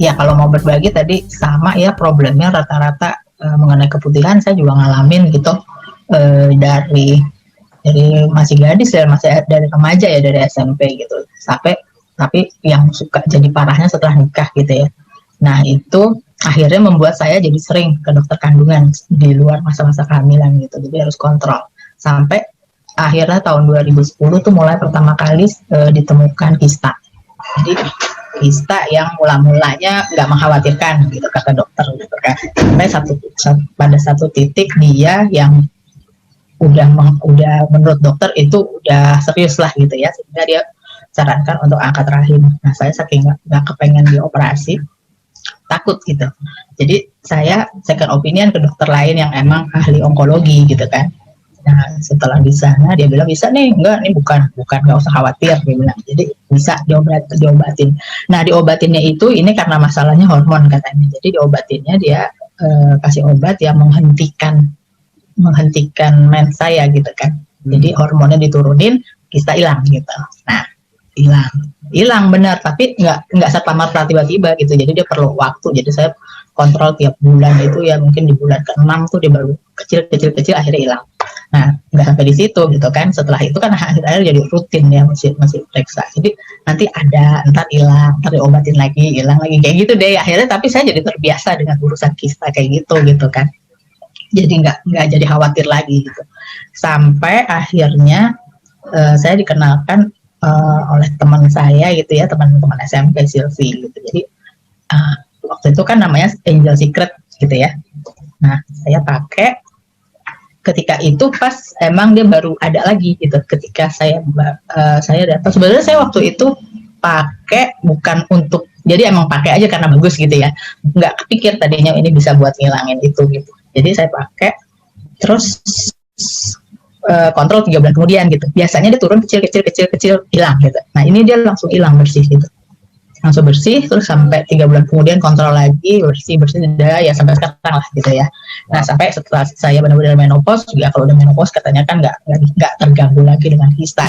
ya kalau mau berbagi tadi sama ya, problemnya rata-rata mengenai keputihan saya juga ngalamin gitu, dari masih gadis ya, masih dari remaja ya, dari SMP gitu sampai, tapi yang suka jadi parahnya setelah nikah gitu ya. Nah itu akhirnya membuat saya jadi sering ke dokter kandungan di luar masa-masa kehamilan gitu, jadi harus kontrol sampai akhirnya tahun 2010 tuh mulai pertama kali ditemukan kista. Jadi kista yang mula-mulanya nggak mengkhawatirkan gitu kata dokter gitu kan. Sampai pada satu titik dia yang udah menurut dokter itu udah serius lah gitu ya, sehingga dia sarankan untuk angkat rahim. Nah saya saking nggak kepengen dioperasi, takut gitu. Jadi saya second opinion ke dokter lain yang emang ahli onkologi gitu kan. Nah setelah di sana dia bilang bisa nih, enggak nih bukan nggak usah khawatir dia bilang. Jadi bisa diobatin. Nah diobatinnya itu ini karena masalahnya hormon katanya. Jadi diobatinnya dia kasih obat yang menghentikan mens saya gitu kan. Jadi hormonnya diturunin, kista hilang gitu. Nah hilang benar, tapi nggak serta-merta tiba-tiba gitu. Jadi dia perlu waktu. Jadi saya kontrol tiap bulan itu ya, mungkin di bulan ke-6 tuh dia baru kecil akhirnya hilang. Nah nggak sampai di situ gitu kan. Setelah itu kan akhirnya jadi rutin ya, masih periksa. Jadi nanti ada, ntar hilang, ntar diobatin lagi, hilang lagi kayak gitu deh. Akhirnya tapi saya jadi terbiasa dengan urusan kista kayak gitu kan. Jadi nggak jadi khawatir lagi gitu. Sampai akhirnya saya dikenalkan oleh teman saya gitu ya, teman-teman SMP Silvi gitu. Jadi waktu itu kan namanya Angel Secret gitu ya. Nah saya pakai ketika itu pas emang dia baru ada lagi gitu. Ketika saya datang, sebenarnya saya waktu itu pakai bukan untuk, jadi emang pakai aja karena bagus gitu ya. Nggak kepikir tadinya ini bisa buat ngilangin itu gitu. Jadi saya pakai terus kontrol 3 bulan kemudian gitu. Biasanya dia turun kecil hilang gitu. Nah ini dia langsung hilang bersih gitu. Langsung bersih, terus sampai 3 bulan kemudian kontrol lagi, bersih ya sampai sekarang lah gitu ya. Nah sampai setelah saya benar-benar menopause juga, kalau udah menopause katanya kan nggak terganggu lagi dengan kista.